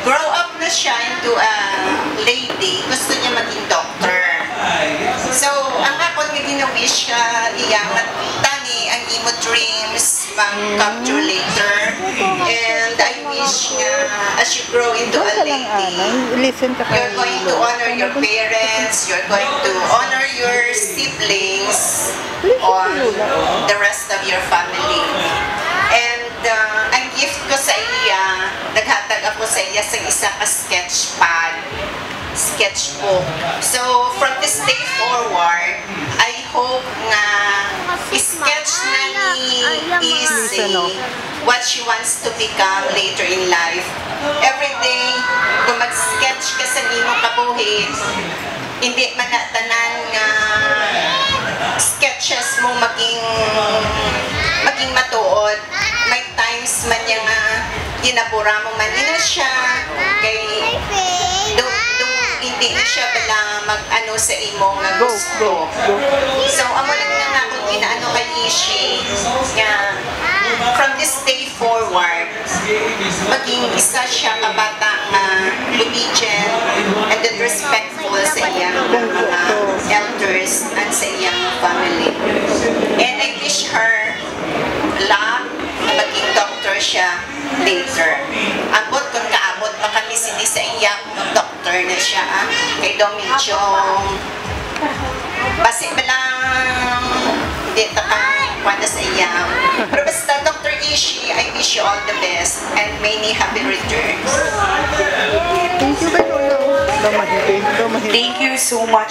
grow up na siya into a lady, gusto niya maging doctor. So, ang akon nga gina-wish ka iya tani ang imo dreams mag-capture later. And I wish nga as you grow into a lady, you're going to honor your parents, you're going to honor your siblings, or the rest of your family. And ang gift ko sa iya, naghatag ako sa iya sa isa ka sketchbook. So, from this day forward, I hope nga sketch na ni Easy what she wants to become later in life. Every day, kung mag-sketch ka sa imong kabuhi, hindi man na tanan nga sketches mo maging matuod. May times man niya nga ginabura mo man na siya kay hindi na siya bala mag-ano sa imo nga gusto. So, amo lang nga akong ginaano kay Ishi nga from this day forward, maging isa siya kabata nga obedient and then respectful sa iyang mga elders and sa iyang family. And I wish her luck na maging doctor siya later. Ambot kung kaabot pa kami sini sa iyang doctor na siya, kay medyo basi ba lang hindi takakwana sa iyang. Pero basta Dr. Ishi, I wish you all the best and many happy returns. Thank you so much.